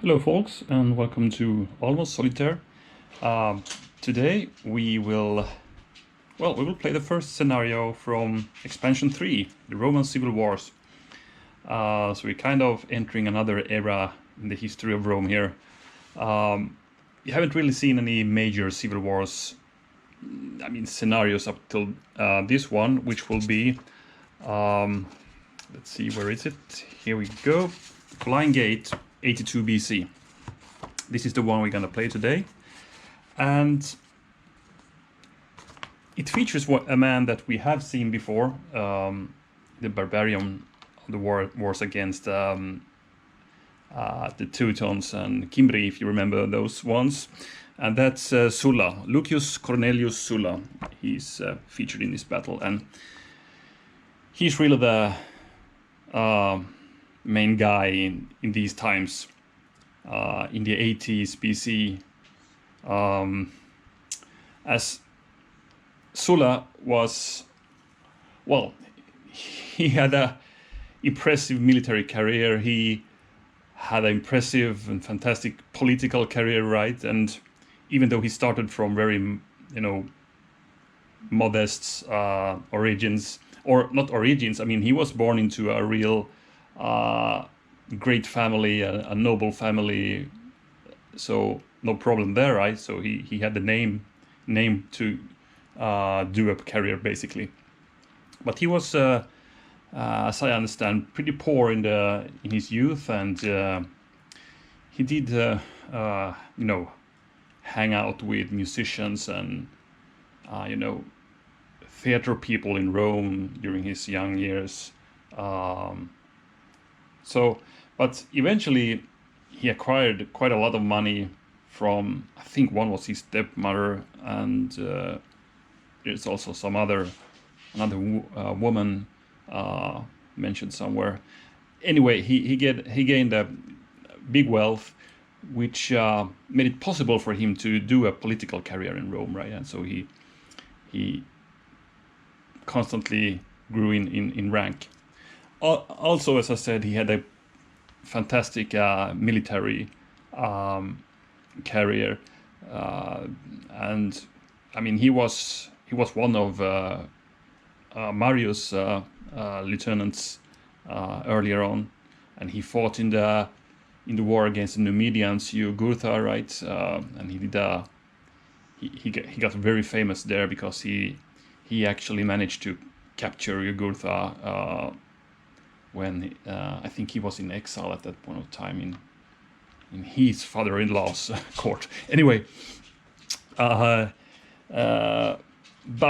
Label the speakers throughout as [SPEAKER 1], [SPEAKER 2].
[SPEAKER 1] Hello folks, and welcome to Almost Solitaire. Today we will play the first scenario from expansion 3, the Roman Civil Wars. So we're kind of entering another era in the history of Rome here. You haven't really seen any major civil wars, scenarios up till this one, which will be, let's see, where is it? Here we go. Colline Gate, 82 BC. This is the one we're gonna play today, and it features a man that we have seen before, the barbarian of the wars against the Teutons and Cimbri, if you remember those ones, and that's Sulla, Lucius Cornelius Sulla. He's featured in this battle, and he's really the main guy in these times, in the 80s BC, as Sulla was, well, he had a impressive military career. He had an impressive and fantastic political career, right? And even though he started from very, modest origins, or not origins, he was born into a real great family, a noble family, so no problem there, right? So he had the name to do a career, basically. But he was, as I understand, pretty poor in his youth, and he did hang out with musicians and theater people in Rome during his young years. But eventually he acquired quite a lot of money from, I think one was his stepmother, and there's also another woman mentioned somewhere. Anyway, he gained a big wealth, which made it possible for him to do a political career in Rome, right? And so he constantly grew in rank. Also, as I said, he had a fantastic military career, and he was one of Marius' lieutenants earlier on, and he fought in the war against the Numidians, Jugurtha, right? And he got very famous there because he actually managed to capture Jugurtha when I think he was in exile at that point of time in his father-in-law's court. Anyway, but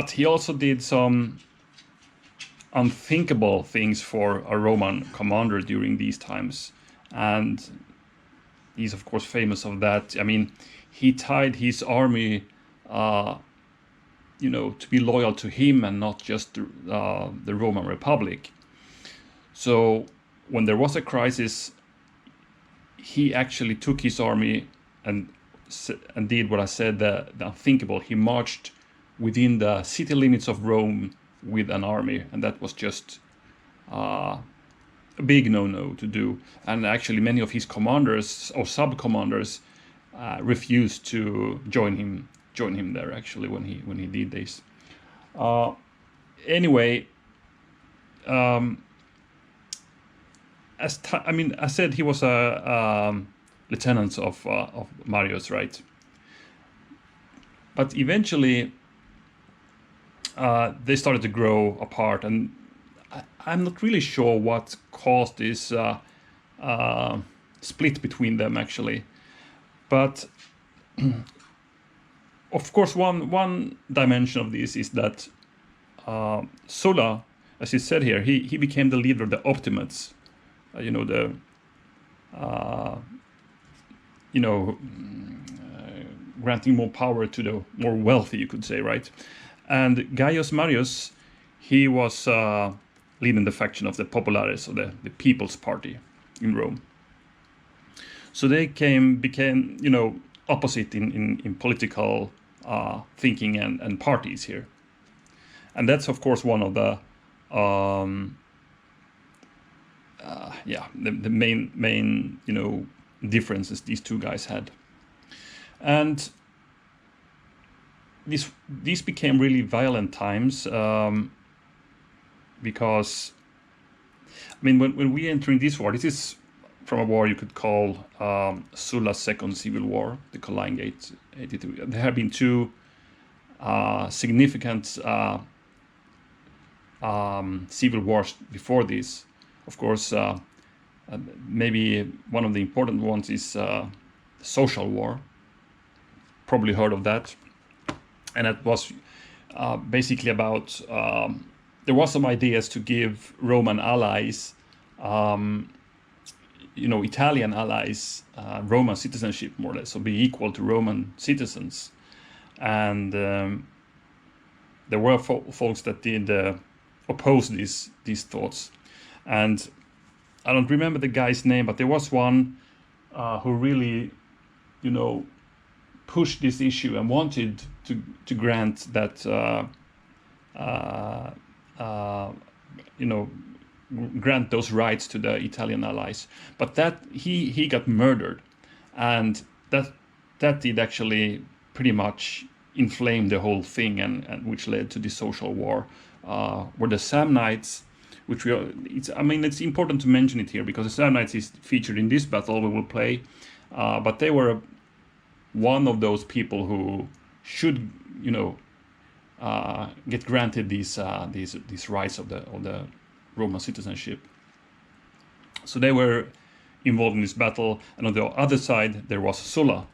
[SPEAKER 1] he also did some unthinkable things for a Roman commander during these times, and he's of course famous of that. He tied his army, to be loyal to him and not just the Roman Republic. So when there was a crisis, he actually took his army and did what I said, the unthinkable. He marched within the city limits of Rome with an army, and that was just a big no-no to do. And actually many of his commanders or sub-commanders refused to join him there, actually, when he did this. Anyway, I said he was a lieutenant of Marius, right? But eventually they started to grow apart, and I'm not really sure what caused this split between them, actually. But of course, one dimension of this is that Sulla, as he said here, he became the leader of the Optimates. Granting more power to the more wealthy, you could say, right? And Gaius Marius, he was leading the faction of the Populares, or the People's Party in Rome. So they became opposite in political thinking and parties here. And that's of course one of the the main differences these two guys had. And these became really violent times, because, I mean, when we enter in this war, this is from a war you could call Sulla's second civil war, the Colline Gate 82. There have been two significant civil wars before this. Of course, maybe one of the important ones is the Social War. Probably heard of that. And it was basically about, there was some ideas to give Roman allies, Italian allies, Roman citizenship, more or less, so be equal to Roman citizens. And there were folks that did oppose these thoughts. And I don't remember the guy's name, but there was one who really, pushed this issue and wanted to grant that, grant those rights to the Italian allies. But that he got murdered, and that did actually pretty much inflame the whole thing, and which led to the Social War, where the Samnites, which it's important to mention it here because the Samnites is featured in this battle we will play, but they were one of those people who should, get granted these rights of the Roman citizenship. So they were involved in this battle, and on the other side there was Sulla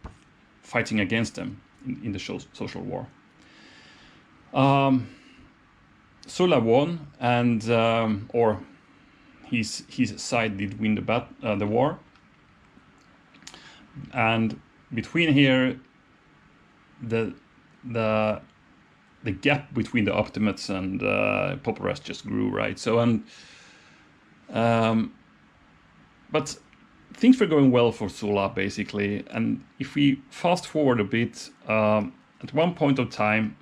[SPEAKER 1] fighting against them in the Social War. Sulla won, and or his side did win the war, and between here, the gap between the optimates and populares just grew, right? So but things were going well for Sulla basically, and if we fast forward a bit, at one point of time,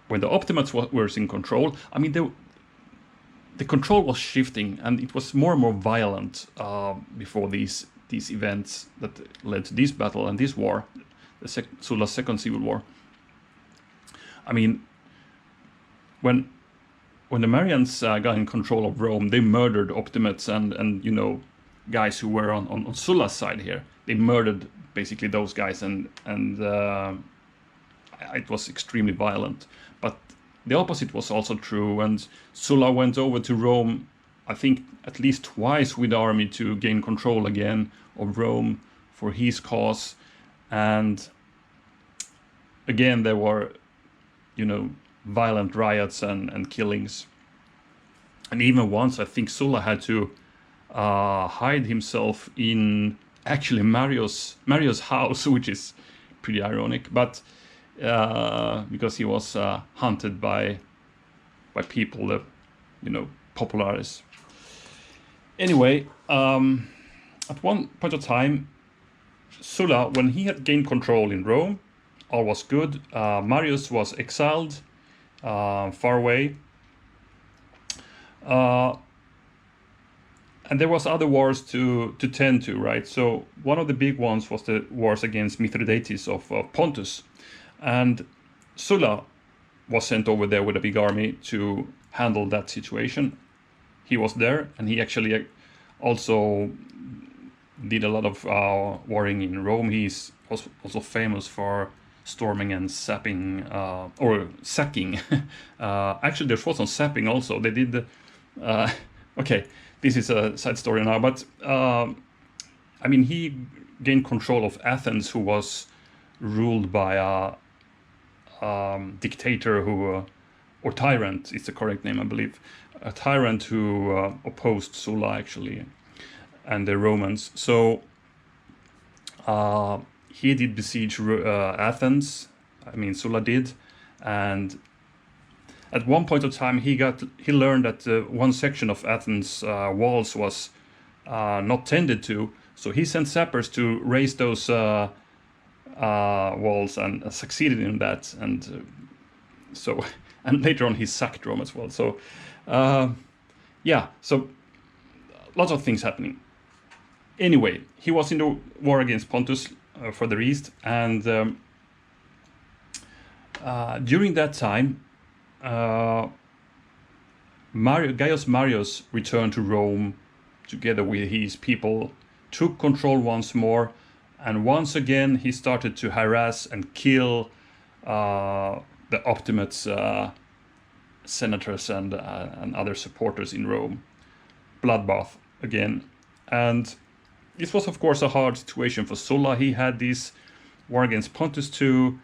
[SPEAKER 1] when the optimates were in control, I mean the control was shifting, and it was more and more violent before these events that led to this battle and this war, Sulla's second civil war. I mean, when the Marians got in control of Rome, they murdered optimates and guys who were on Sulla's side here. They murdered basically those guys, and it was extremely violent. But the opposite was also true, and Sulla went over to Rome, I think at least twice with the army to gain control again of Rome for his cause. And again, there were, violent riots and killings. And even once, I think Sulla had to hide himself in actually Mario's house, which is pretty ironic, but because he was hunted by people, the populares. Anyway, at one point of time, Sulla, when he had gained control in Rome, all was good. Marius was exiled far away. And there was other wars to tend to, right? So one of the big ones was the wars against Mithridates of Pontus. And Sulla was sent over there with a big army to handle that situation. He was there, and he actually also did a lot of warring in Rome. He's also famous for storming and sacking. Actually, there was some sapping also. They did. Okay, this is a side story now, but he gained control of Athens, who was ruled by a dictator or tyrant is the correct name, I believe. A tyrant who opposed Sulla, actually, and the Romans. So he did besiege Athens. Sulla did, and at one point of time he learned that one section of Athens walls was not tended to. So he sent sappers to raise those walls, and succeeded in that. And and later on he sacked Rome as well. So so lots of things happening. Anyway, he was in the war against Pontus further east, and during that time, Gaius Marius returned to Rome together with his people, took control once more, and once again he started to harass and kill the Optimates senators and other supporters in Rome. Bloodbath again. And this was of course a hard situation for Sulla. He had this war against Pontus to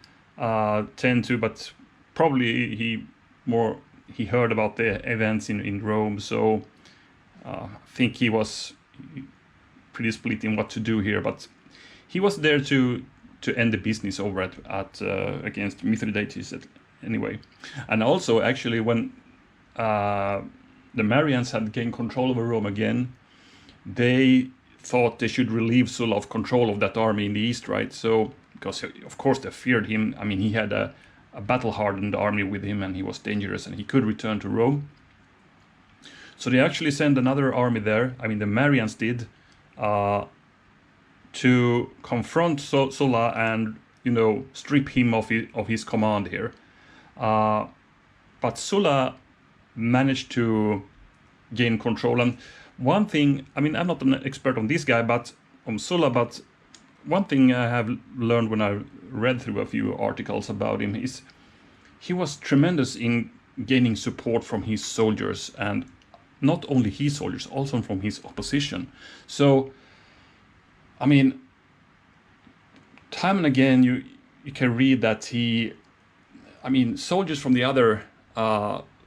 [SPEAKER 1] tend to, but probably he heard about the events in Rome, so I think he was pretty split in what to do here, but he was there to end the business over at against Mithridates anyway. And also actually when the Marians had gained control over Rome again, they thought they should relieve Sulla of control of that army in the east, right? So because of course they feared him. I mean, he had a battle-hardened army with him, and he was dangerous, and he could return to Rome. So they actually sent another army there. I mean, the Marians did, to confront Sulla and strip him of his command here. But Sulla managed to gain control. And one thing, I mean, I'm not an expert on this guy, but on Sulla, but one thing I have learned when I read through a few articles about him is he was tremendous in gaining support from his soldiers, and not only his soldiers, also from his opposition. So, I mean, time and again you can read that soldiers from the other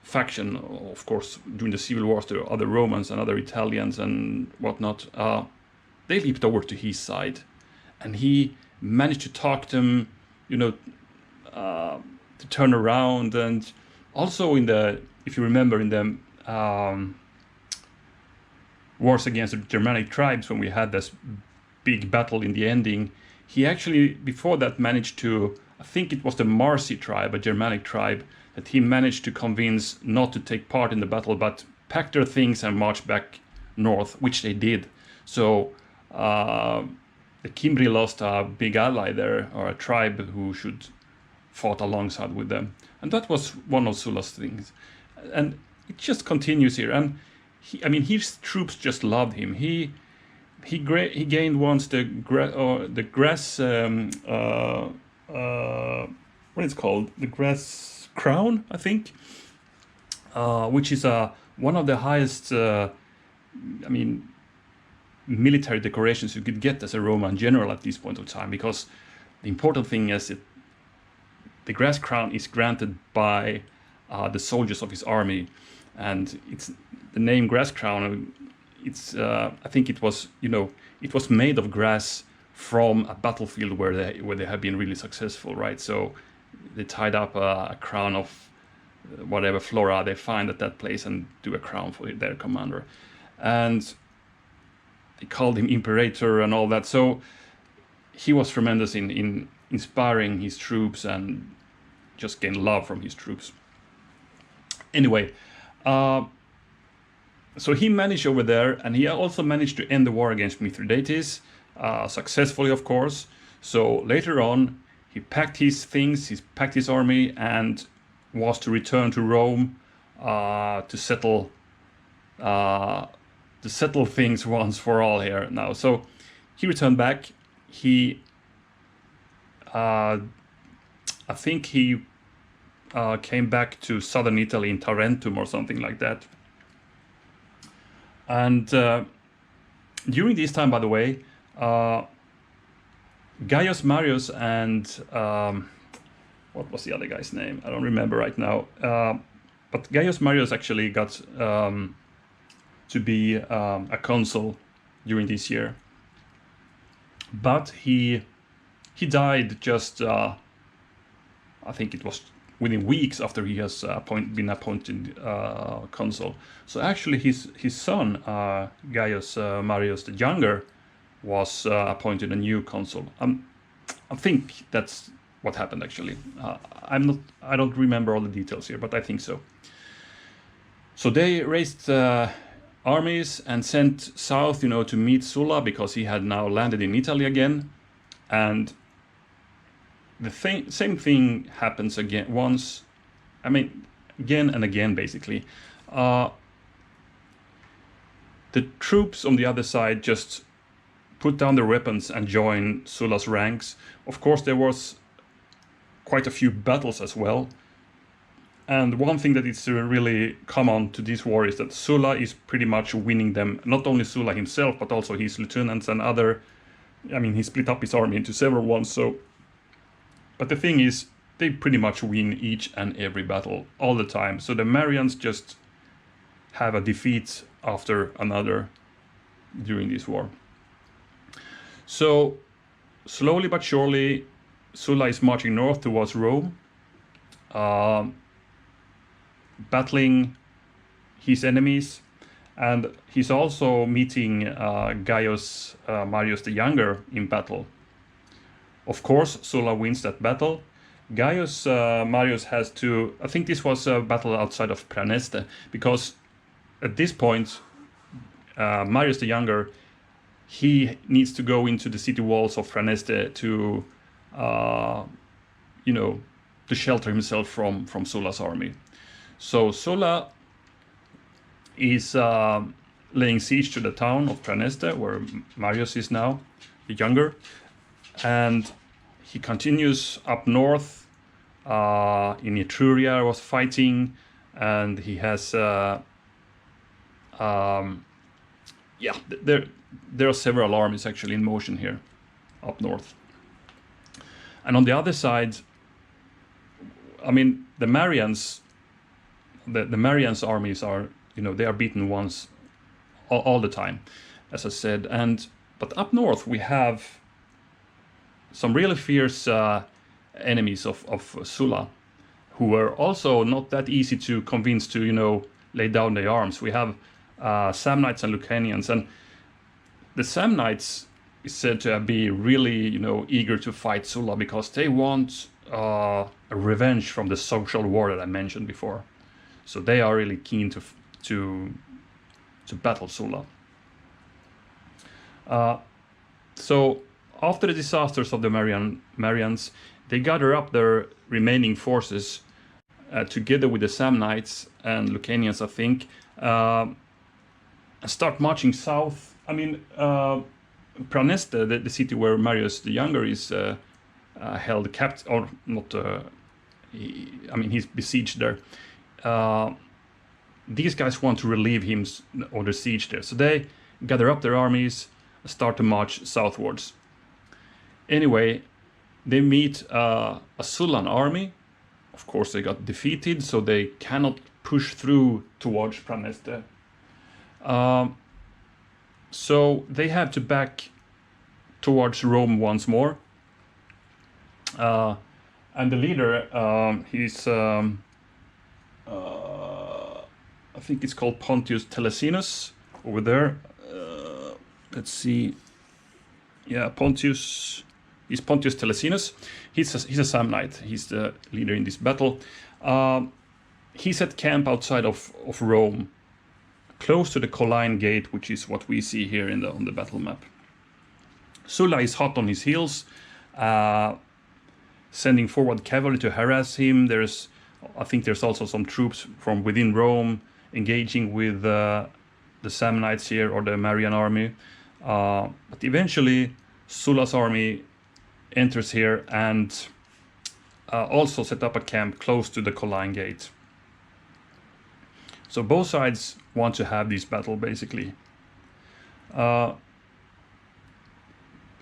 [SPEAKER 1] faction, of course, during the civil wars, there were other Romans and other Italians and whatnot, they leaped over to his side. And he managed to talk them, to turn around. And also if you remember, in the wars against the Germanic tribes, when we had this big battle in the ending, he actually, before that, managed to, I think it was the Marsi tribe, a Germanic tribe, that he managed to convince not to take part in the battle, but pack their things and march back north, which they did. So, the Cimbri lost a big ally there, or a tribe who should fought alongside with them. And that was one of Sulla's things. And it just continues here. And his troops just loved him. He gained once the grass, what is it called? The grass crown, I think, which is one of the highest, military decorations you could get as a Roman general at this point of time, because the important thing is the grass crown is granted by the soldiers of his army, and it's the name grass crown. It's I think it was made of grass from a battlefield where they have been really successful, right? So they tied up a crown of whatever flora they find at that place and do a crown for their commander, and they called him Imperator and all that. So he was tremendous in inspiring his troops and just gained love from his troops. Anyway, so he managed over there, and he also managed to end the war against Mithridates, successfully, of course. So later on, he packed his things, he packed his army, and was to return to Rome to settle things once for all here now. So he returned back. He, I think he came back to southern Italy in Tarentum or something like that. And during this time, by the way, Gaius Marius and what was the other guy's name? I don't remember right now. But Gaius Marius actually got to be a consul during this year, but he died just I think it was within weeks after he has been appointed consul. So actually his son Gaius Marius the Younger was appointed a new consul. I think that's what happened actually. I don't remember all the details here, but I think so. So they raised armies and sent south, to meet Sulla, because he had now landed in Italy again. And the same thing happens again again and again, basically. The troops on the other side just put down their weapons and join Sulla's ranks. Of course, there was quite a few battles as well. And one thing that is really common to this war is that Sulla is pretty much winning them. Not only Sulla himself, but also his lieutenants and he split up his army into several ones. So, but the thing is, they pretty much win each and every battle all the time. So the Marians just have a defeat after another during this war. So slowly but surely, Sulla is marching north towards Rome, battling his enemies, and he's also meeting Gaius Marius the Younger in battle. Of course, Sulla wins that battle. Gaius Marius has to, I think this was a battle outside of Praeneste, because at this point, Marius the Younger, he needs to go into the city walls of Praeneste to, to shelter himself from Sulla's army. So Sulla is laying siege to the town of Praeneste, where Marius is now, the Younger, and he continues up north. In Etruria was fighting, and he has there are several armies actually in motion here up north. And on the other side, the Marians, the Marians armies are, they are beaten once all the time, as I said. But up north we have some really fierce enemies of Sulla, who were also not that easy to convince to, lay down their arms. We have Samnites and Lucanians, and the Samnites is said to be really, eager to fight Sulla because they want a revenge from the social war that I mentioned before. So they are really keen to battle Sulla. So after the disasters of the Marians, they gather up their remaining forces together with the Samnites and Lucanians, I think, and start marching south. Praeneste, the city where Marius the Younger is held captive, or not. He's besieged there. These guys want to relieve him or the siege there, so they gather up their armies, start to march southwards. Anyway, they meet a Sullan army. Of course, they got defeated, so they cannot push through towards Praeneste. So they have to back towards Rome once more. And the leader, he's, I think it's called Pontius Telesinus over there. Let's see. Yeah, Pontius Telesinus. He's a Samnite. He's the leader in this battle. He's at camp outside of Rome, close to the Colline gate, which is what we see here on the battle map. Sulla is hot on his heels, sending forward cavalry to harass him. I think there's also some troops from within Rome engaging with the Samnites here, or the Marian army. But eventually, Sulla's army enters here and also set up a camp close to the Colline gate. So both sides want to have this battle, basically. But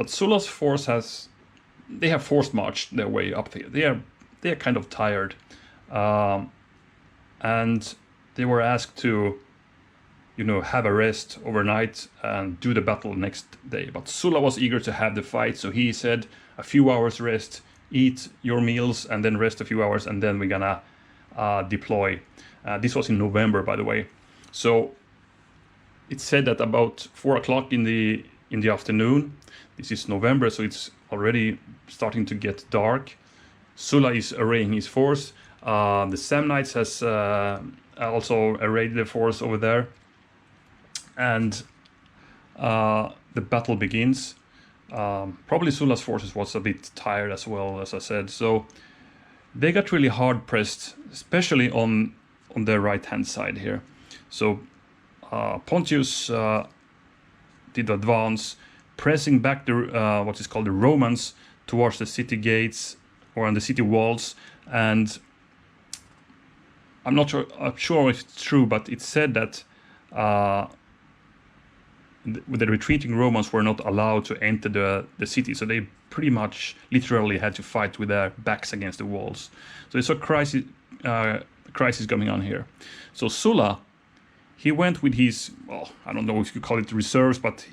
[SPEAKER 1] Sulla's force they have force marched their way up there. They are kind of tired, and they were asked to, have a rest overnight and do the battle next day. But Sulla was eager to have the fight, so he said, a few hours rest, eat your meals, and then rest a few hours, and then we're gonna deploy. This was in November, by the way. So it's said that about 4 o'clock in the afternoon, this is November, so it's already starting to get dark. Sulla is arraying his force. The Samnites has also arrayed their force over there. and the battle begins. Probably Sulla's forces was a bit tired as well, as I said, so they got really hard pressed, especially on the right hand side here. So Pontius did advance, pressing back the what is called the Romans towards the city gates or on the city walls. And I'm not sure if it's true, but it said that the retreating Romans were not allowed to enter the city, so they pretty much literally had to fight with their backs against the walls. So it's a crisis going on here. So Sulla, he went with his, well, I don't know if you call it reserves, but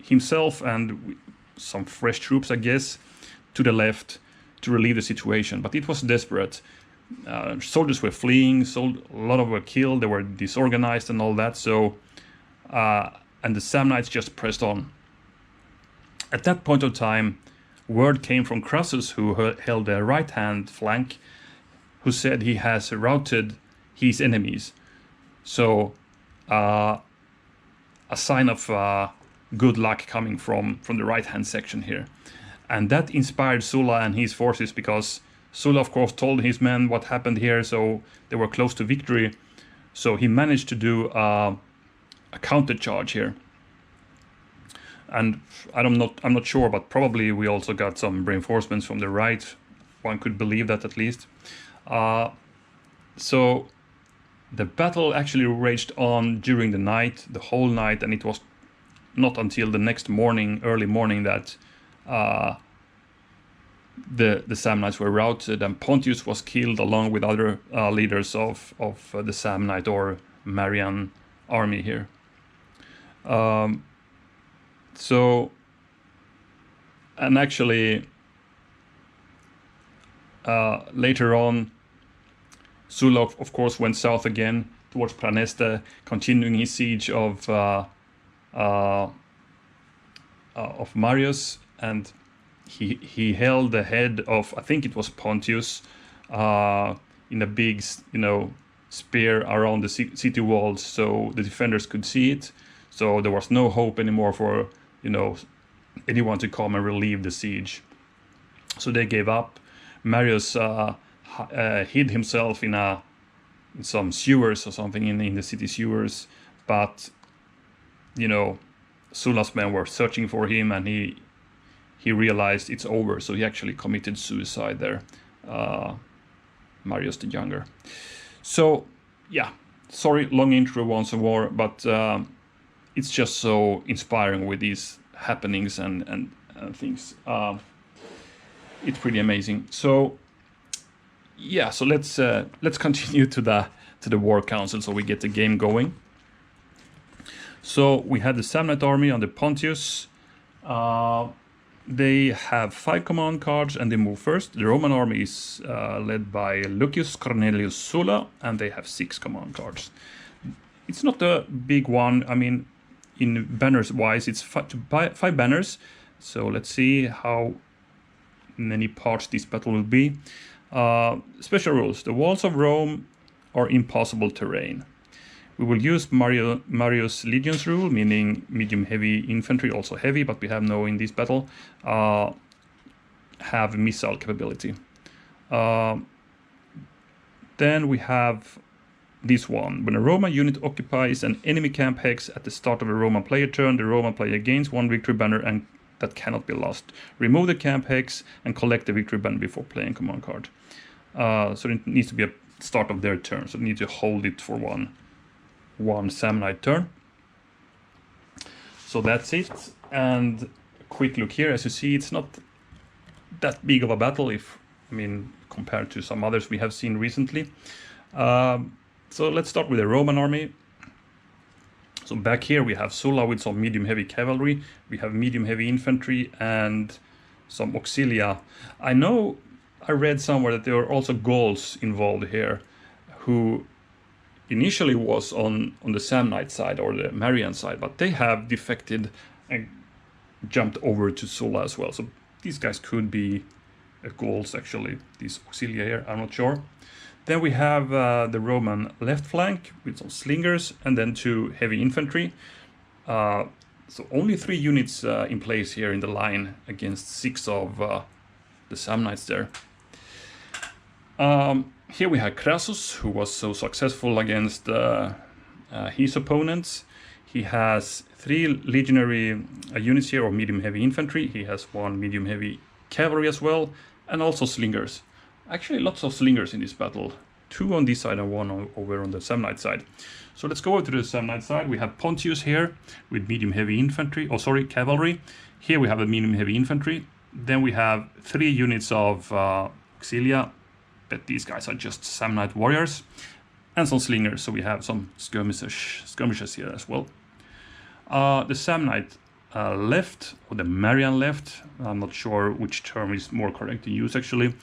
[SPEAKER 1] himself and some fresh troops, I guess, to the left to relieve the situation. But it was desperate. Soldiers were fleeing, a lot of them were killed, they were disorganized and all that. So, and the Samnites just pressed on. At that point of time, word came from Crassus, who held the right-hand flank, who said he has routed his enemies. So, a sign of good luck coming from the right-hand section here. And that inspired Sulla and his forces, because Sulla, of course, told his men what happened here, so they were close to victory. So he managed to do a counter-charge here. And I'm not sure, but probably we also got some reinforcements from the right. One could believe that, at least. So the battle actually raged on during the night, the whole night, and it was not until the next morning, early morning, that the Samnites were routed, and Pontius was killed along with other leaders of the Samnite or Marian army here. So, and actually, later on, Sulla, of course, went south again towards Praeneste, continuing his siege of Marius, and he held the head of, I think it was Pontius, in a big, spear around the city walls, so the defenders could see it. So there was no hope anymore for anyone to come and relieve the siege. So they gave up. Marius hid himself in some sewers or something in the city sewers, but Sulla's men were searching for him, and he realized it's over, so he actually committed suicide there, Marius the Younger. So yeah, sorry, long intro once more, but it's just so inspiring with these happenings and things. It's pretty amazing. So yeah, so let's continue to the war council, so we get the game going. So we had the Samnite army under Pontius. They have 5 command cards and they move first. The Roman army is led by Lucius Cornelius Sulla, and they have 6 command cards. It's not a big one. I mean, in banners wise, it's 5 banners. So let's see how many parts this battle will be. Special rules. The walls of Rome are impossible terrain. We will use Marius Legions rule, meaning medium heavy infantry, also heavy, but we have no in this battle, have missile capability. Then we have this one. When a Roman unit occupies an enemy camp hex at the start of a Roman player turn, the Roman player gains 1 victory banner and that cannot be lost. Remove the camp hex and collect the victory banner before playing command card. So it needs to be a start of their turn, so they need to hold it for one Samnite turn. So that's it. And a quick look here, as you see, it's not that big of a battle compared to some others we have seen recently. So let's start with the Roman army. So back here we have Sulla with some medium heavy cavalry, we have medium heavy infantry and some auxilia. I read somewhere that there were also Gauls involved here, who initially was on the Samnite side or the Marian side, but they have defected and jumped over to Sulla as well. So these guys could be Gauls, actually, these auxilia here, I'm not sure. Then we have the Roman left flank with some slingers and then 2 heavy infantry. So only 3 units in place here in the line against 6 of the Samnites there. Here we have Crassus, who was so successful against his opponents. He has 3 legionary units here of medium heavy infantry. He has 1 medium heavy cavalry as well, and also slingers. Actually, lots of slingers in this battle. 2 on this side and 1 over on the Samnite side. So let's go over to the Samnite side. We have Pontius here with medium heavy infantry. Oh, sorry, cavalry. Here we have a medium heavy infantry. Then we have 3 units of auxilia, but these guys are just Samnite warriors, and some slingers. So we have some skirmishes here as well. The Samnite left, or the Marian left, I'm not sure which term is more correct to use actually.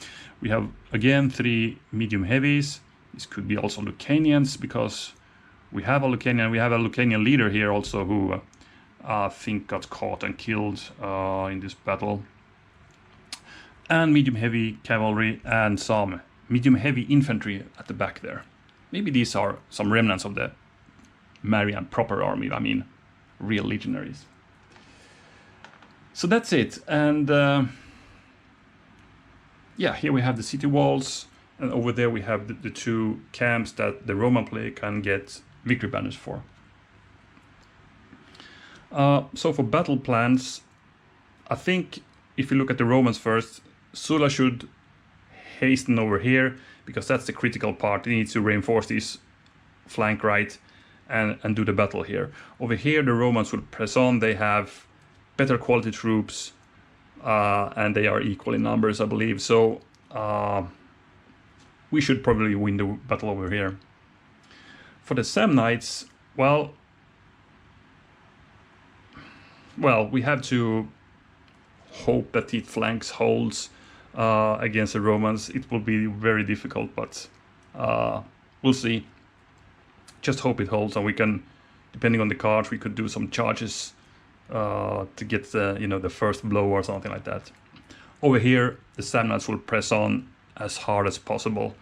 [SPEAKER 1] We have again 3 medium heavies. This could be also Lucanians, because we have a Lucanian leader here also who I think got caught and killed in this battle. And medium heavy cavalry and some medium heavy infantry at the back there. Maybe these are some remnants of the Marian proper army, I mean real legionaries. So that's it. And yeah, here we have the city walls, and over there we have the 2 camps that the Roman player can get victory banners for. So for battle plans, I think if you look at the Romans first, Sulla should hasten over here, because that's the critical part. He needs to reinforce this flank right and do the battle here. Over here the Romans will press on. They have better quality troops, and they are equal in numbers, I believe. So we should probably win the battle over here. For the Samnites, well, we have to hope that the flanks holds against the Romans. It will be very difficult, but we'll see. Just hope it holds, and we can, depending on the cards, we could do some charges to get the the first blow or something like that. Over here, the Samnites will press on as hard as possible,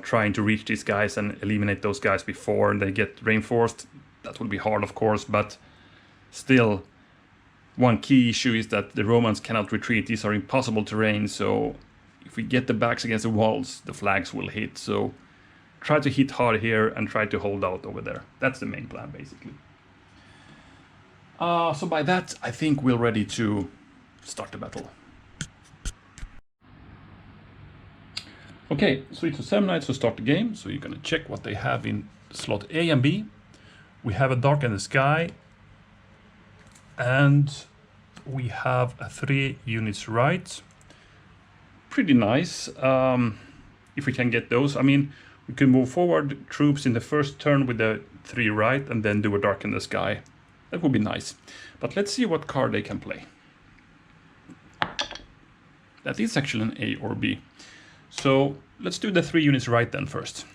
[SPEAKER 1] trying to reach these guys and eliminate those guys before they get reinforced. That will be hard, of course, but still, one key issue is that the Romans cannot retreat. These are impossible terrain, so if we get the backs against the walls, the flags will hit. So try to hit hard here and try to hold out over there. That's the main plan, basically. So by that, I think we're ready to start the battle. Okay, so it's the Samnites to start the game. So you're going to check what they have in slot A and B. We have a Dark in the Sky, and we have a 3 units right. Pretty nice. If we can get those, I mean, we can move forward troops in the first turn with the 3 right, and then do a Dark in the Sky. That would be nice. But let's see what card they can play. That is actually an A or B. So let's do the 3 units right then first.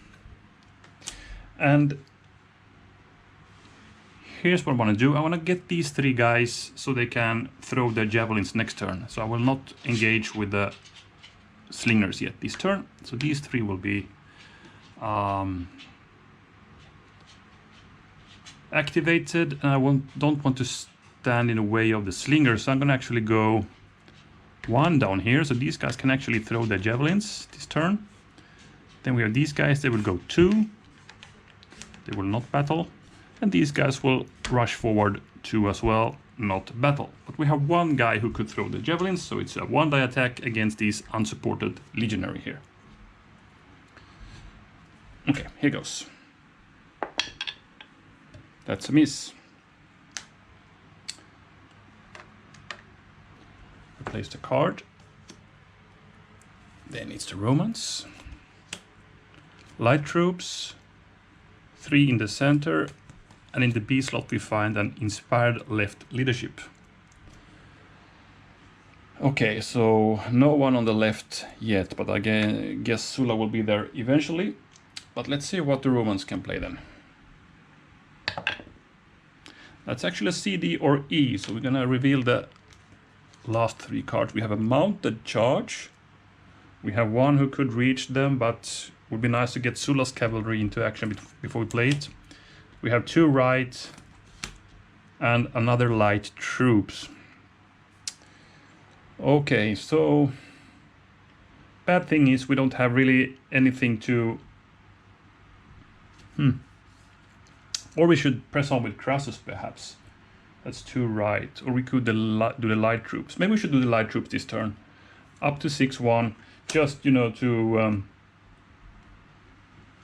[SPEAKER 1] And here's what I want to do. I want to get these 3 guys so they can throw their javelins next turn. So I will not engage with the slingers yet this turn. So these 3 will be activated, and I don't want to stand in the way of the slingers. So I'm going to actually go 1 down here, so these guys can actually throw their javelins this turn. Then we have these guys, they will go 2. They will not battle. And these guys will rush forward 2 as well, not battle. But we have 1 guy who could throw the javelins, so it's a 1-die attack against these unsupported legionary here. Okay, here goes. That's a miss. Replace the card. Then it's the Romans. Light troops. 3 in the center. And in the B slot we find an inspired left leadership. Okay, so no one on the left yet, but I guess Sulla will be there eventually. But let's see what the Romans can play then. That's actually a C, D, or E, so we're gonna reveal the last 3 cards. We have a mounted charge. We have 1 who could reach them, but it would be nice to get Sulla's cavalry into action before we play it. We have 2 right, and another light troops. Okay, so bad thing is we don't have really anything to... Or we should press on with Crassus perhaps. That's too right. Or we could do the light troops. Maybe we should do the light troops this turn. Up to 6-1, just, you know, to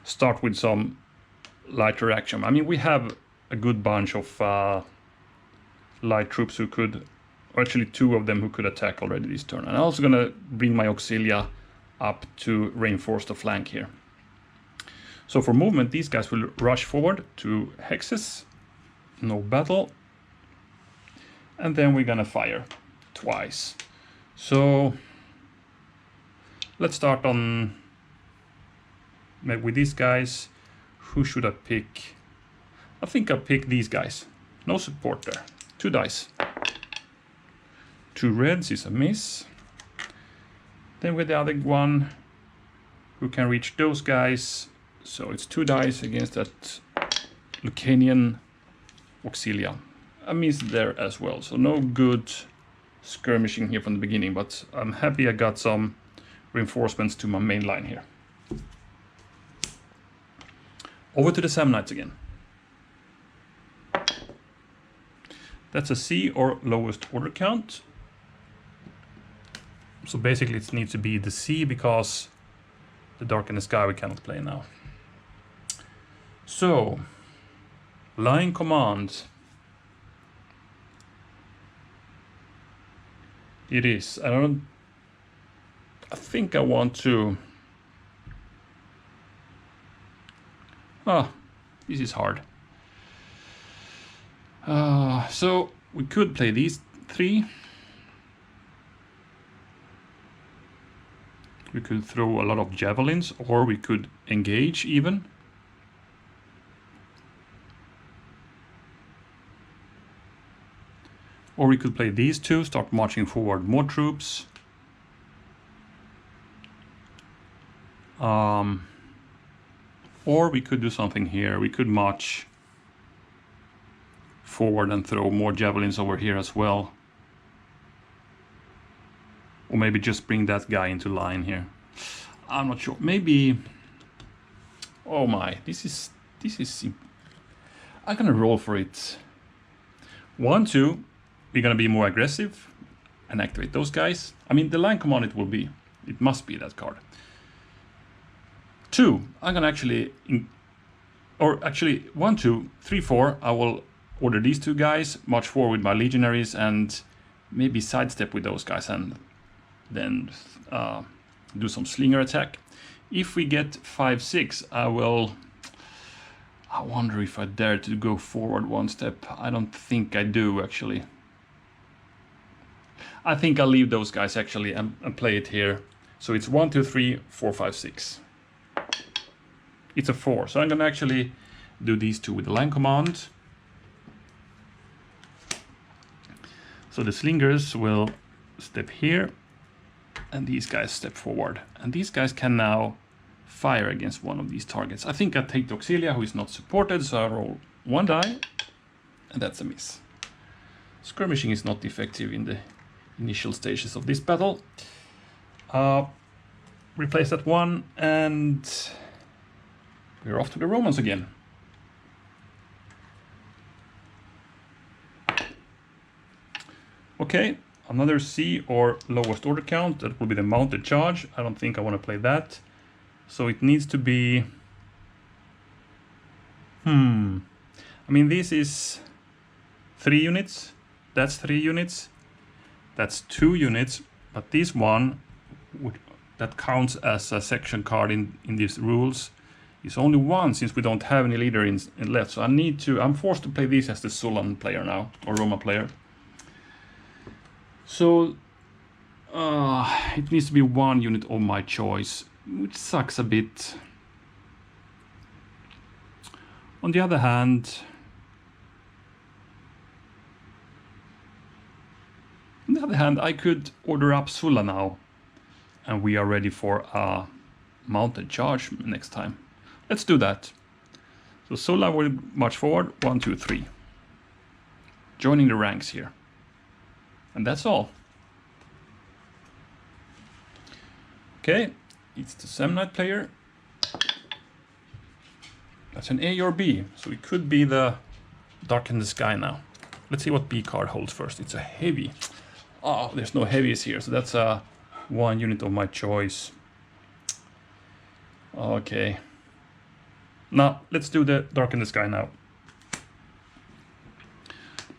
[SPEAKER 1] start with some lighter action. I mean, we have a good bunch of light troops who could, or actually 2 of them who could attack already this turn. And I'm also gonna bring my Auxilia up to reinforce the flank here. So for movement, these guys will rush forward to hexes, no battle. And then we're gonna fire twice. So let's start on maybe with these guys. Who should I pick? I think I'll pick these guys. No support there. 2 dice. 2 reds is a miss. Then with the other one who can reach those guys. So it's 2 dice against that Lucanian Auxilia. A miss there as well. So no good skirmishing here from the beginning, but I'm happy I got some reinforcements to my main line here. Over to the Samnites again. That's a C or lowest order count. So basically it needs to be the C because the Dark in the Sky we cannot play now. So, line command. It is. I think I want to... this is hard. So we could play these 3. We could throw a lot of javelins, or we could engage even. Or we could play these 2, start marching forward more troops. Or we could do something here. We could march forward and throw more javelins over here as well. Or maybe just bring that guy into line here. I'm not sure. Maybe... Oh my, this is... I'm gonna roll for it. 1, 2... We're gonna be more aggressive and activate those guys. I mean, the line command it must be that card. 2, I'm gonna actually, 1, 2, 3, 4, I will order these 2 guys, march forward with my legionaries and maybe sidestep with those guys and then do some slinger attack. If we get 5, 6, I wonder if I dare to go forward 1 step. I don't think I do actually. I think I'll leave those guys actually and play it here. So it's 1, 2, 3, 4, 5, 6. It's a 4. So I'm gonna actually do these 2 with the line command. So the slingers will step here and these guys step forward. And these guys can now fire against one of these targets. I think I take the Auxilia who is not supported, so I roll 1 die and that's a miss. Skirmishing is not effective in the initial stages of this battle. Replace that 1 and we're off to the Romans again. Okay, another C or lowest order count. That will be the mounted charge. I don't think I want to play that. So it needs to be... I mean, this is 3 units. That's 3 units. That's 2 units. But this one, that counts as a section card in these rules, is only 1 since we don't have any leader in left. So I'm forced to play this as the Sulan player now, or Roma player. So it needs to be 1 unit of my choice, which sucks a bit. On the other hand, I could order up Sulla now, and we are ready for a mounted charge next time. Let's do that. So Sulla will march forward, 1, 2, 3. joining the ranks here. And that's all. Okay, it's the Samnite player. That's an A or B, so it could be the Dark in the Sky now. Let's see what B card holds first. It's a heavy. Oh, there's no heavies here, so that's a 1 unit of my choice. Okay. Now, let's do the Dark in the Sky now.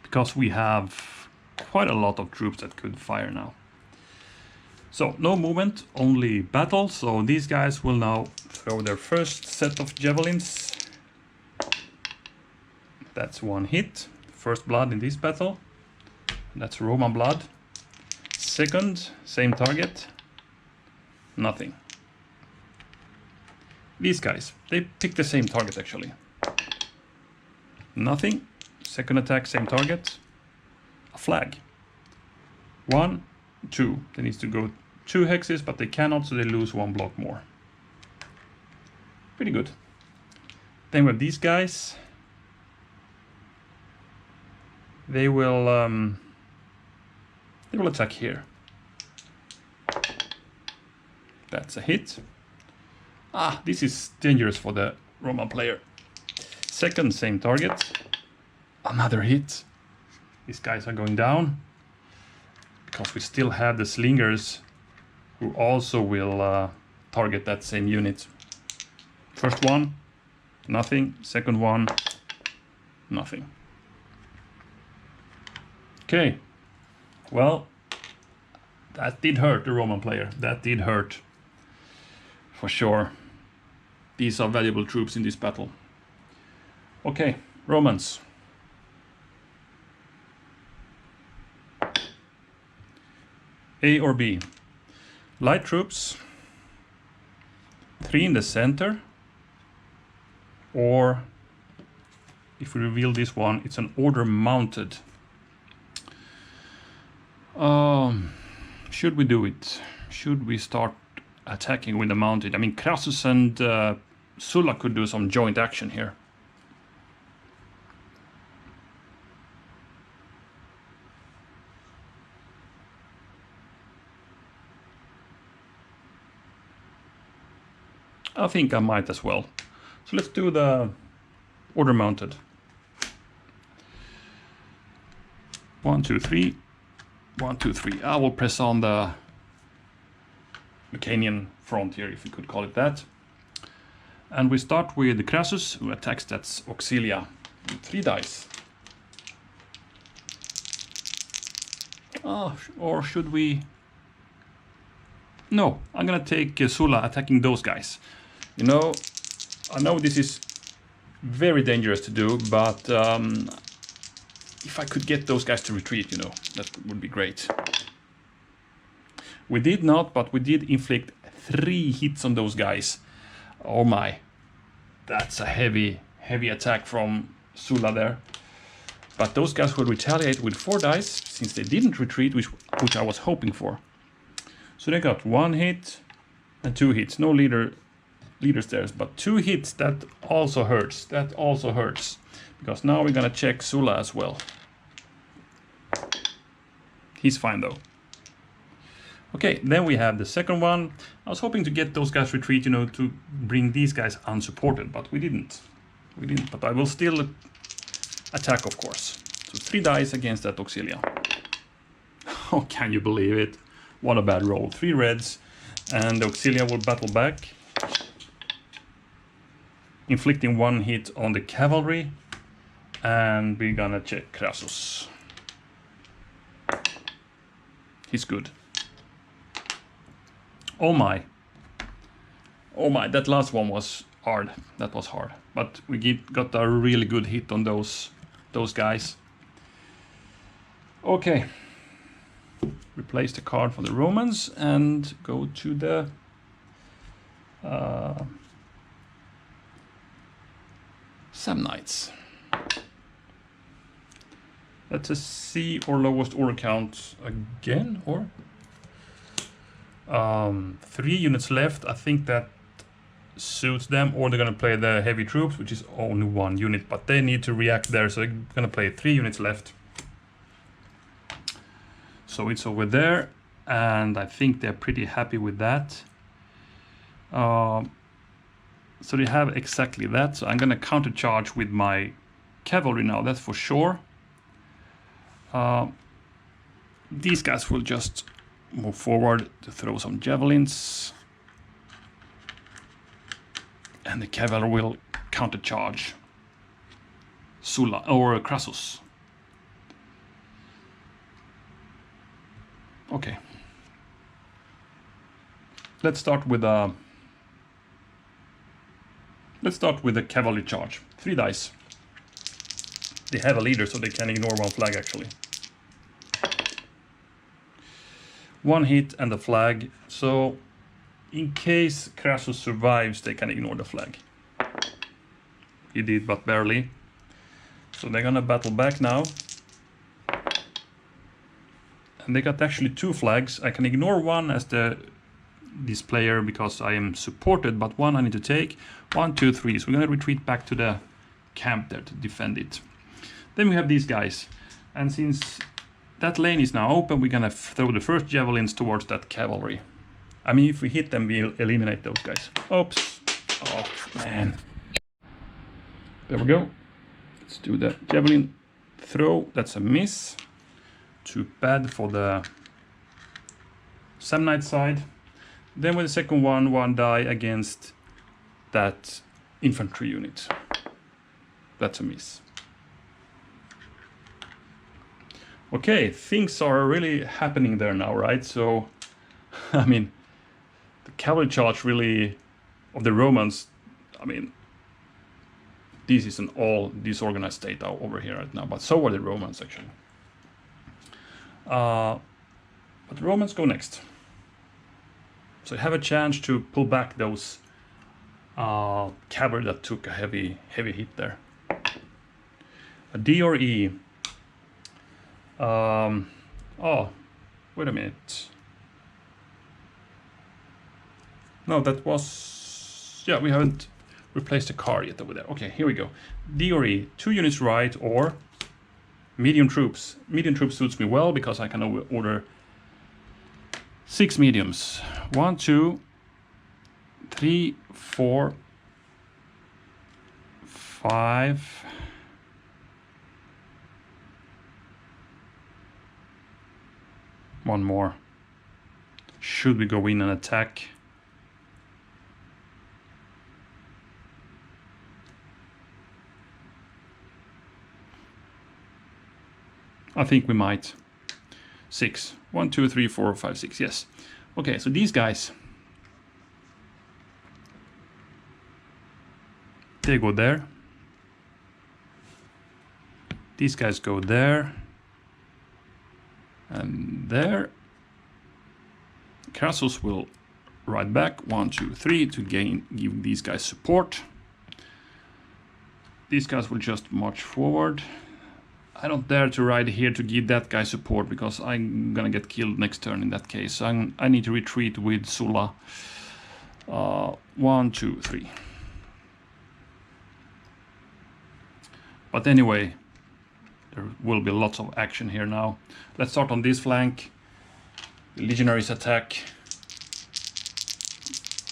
[SPEAKER 1] Because we have quite a lot of troops that could fire now. So, no movement, only battle. So these guys will now throw their first set of javelins. That's 1 hit. First blood in this battle. That's Roman blood. Second, same target. Nothing. These guys, they pick the same target actually. Nothing. Second attack, same target. A flag. 1, 2. They need to go 2 hexes, but they cannot, so they lose 1 block more. Pretty good. Then we have these guys. They will attack here. That's a hit. Ah, this is dangerous for the Roman player. Second, same target. Another hit. These guys are going down. Because we still have the slingers who also will target that same unit. First one, nothing. Second one, nothing. Okay. Well, that did hurt the Roman player. That did hurt. For sure. These are valuable troops in this battle. Okay, Romans. A or B? Light troops. 3 in the center. Or, if we reveal this one, it's an order mounted. Should we do it? Should we start attacking with the mounted? I mean, Crassus and Sulla could do some joint action here. I think I might as well. So let's do the order mounted. 1, 2, 3. 1, 2, 3. I will press on the Mecanian front here, if you could call it that. And we start with the Crassus, who attacks that's Auxilia. 3 dice. Or should we? No, I'm gonna take Sulla attacking those guys. You know, I know this is very dangerous to do, but if I could get those guys to retreat, you know, that would be great. We did not, but we did inflict 3 hits on those guys. Oh my, that's a heavy attack from Sulla there. But those guys will retaliate with 4 dice, since they didn't retreat, which I was hoping for. So they got 1 hit and 2 hits. No leaders there, but 2 hits, that also hurts. That also hurts. Because now we're gonna check Sulla as well. He's fine though. Okay, then we have the second one. I was hoping to get those guys retreat, you know, to bring these guys unsupported, but we didn't. But I will still attack, of course. So 3 dice against that Auxilia. Oh, can you believe it? What a bad roll. 3 reds, and the Auxilia will battle back, inflicting 1 hit on the cavalry, and we're gonna check Crassus. He's good. Oh my, that last one was hard. That was hard, but we got a really good hit on those guys. Okay, replace the card for the Romans and go to the Samnites. That's a C or lowest order count again, or 3 units left. I think that suits them, or they're gonna play the heavy troops, which is only 1 unit, but they need to react there, so they're gonna play 3 units left. So it's over there, and I think they're pretty happy with that. So they have exactly that. So I'm going to countercharge with my cavalry now, that's for sure. These guys will just move forward to throw some javelins. And the cavalry will countercharge Sulla or Crassus. Okay. Let's start with a cavalry charge. 3 dice. They have a leader, so they can ignore 1 flag actually. 1 hit and a flag. So in case Crassus survives, they can ignore the flag. He did, but barely. So they're gonna battle back now. And they got actually 2 flags. I can ignore 1 as this player because I am supported, but 1 I need to take. 1, 2, 3. So we're gonna retreat back to the camp there to defend it. Then we have these guys. And since that lane is now open, we're gonna throw the first javelins towards that cavalry. I mean, if we hit them, we'll eliminate those guys. Oops. Oh, man. There we go. Let's do the javelin throw. That's a miss. Too bad for the Samnite side. Then with the second one, 1 die against that infantry unit. That's a miss. Okay, things are really happening there now, right? So, I mean, the cavalry charge really of the Romans, I mean, this is an all disorganized state over here right now, but so are the Romans actually. But the Romans go next. So you have a chance to pull back those cavalry that took a heavy hit there. A D or E. Oh, wait a minute. No, that was... Yeah, we haven't replaced the car yet over there. Okay, here we go. D or E. 2 units right or medium troops. Medium troops suits me well because I can order 6 mediums. 1, 2, 3, 4, 5. One more. Should we go in and attack? I think we might. 6. 1, 2, 3, 4, 5, 6. Yes. Okay, so these guys, they go there. These guys go there. And there. Crassus will ride back 1, 2, 3 to give these guys support. These guys will just march forward. I don't dare to ride here to give that guy support because I'm gonna get killed next turn in that case. I need to retreat with Sulla. 1, 2, 3. But anyway, there will be lots of action here now. Let's start on this flank. The legionaries attack.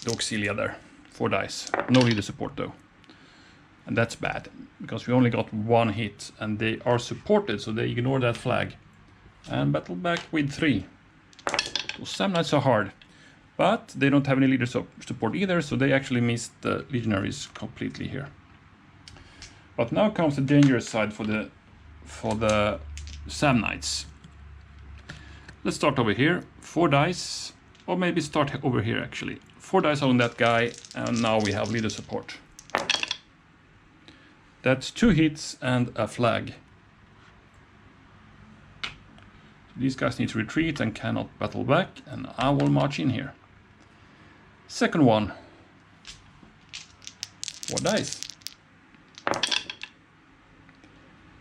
[SPEAKER 1] The auxilia there. 4 dice. No leader support though. And that's bad, because we only got 1 hit, and they are supported, so they ignore that flag. And battle back with 3. Those Samnites are hard, but they don't have any leader support either, so they actually missed the legionaries completely here. But now comes the dangerous side for the Samnites. Let's start over here. 4 dice, or maybe start over here actually. 4 dice on that guy, and now we have leader support. That's 2 hits and a flag. These guys need to retreat and cannot battle back, and I will march in here. Second one. 4 dice.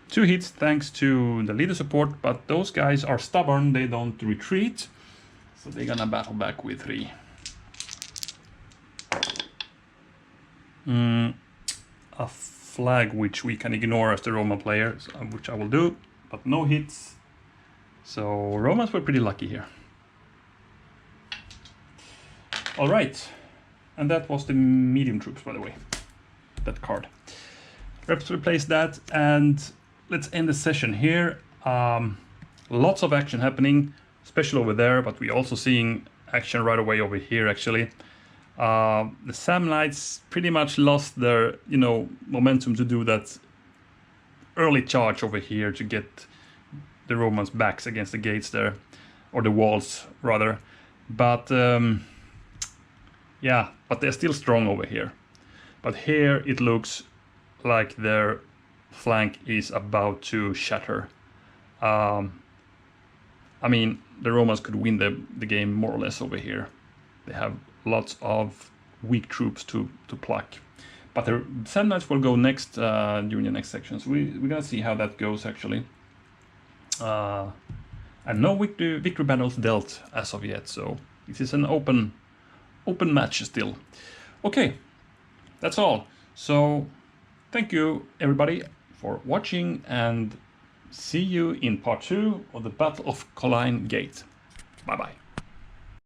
[SPEAKER 1] 2 hits thanks to the leader support, but those guys are stubborn, they don't retreat. So they're gonna battle back with 3. A flag which we can ignore as the Roman players, which I will do, but no hits. So Romans were pretty lucky here. All right, and that was the medium troops, by the way, that card. Let's replace that, and let's end the session here. Lots of action happening, especially over there, but we're also seeing action right away over here, actually. The Samnites pretty much lost their, momentum to do that early charge over here to get the Romans' backs against the gates there, or the walls, rather. But, yeah, but they're still strong over here. But here it looks like their flank is about to shatter. I mean, the Romans could win the game more or less over here. They have lots of weak troops to pluck. But the Samnites will go next during the next section. So we're going to see how that goes, actually. And no victory battles dealt as of yet. So this is an open match still. Okay, that's all. So thank you, everybody, for watching, and see you in part 2 of the Battle of Colline Gate. Bye-bye.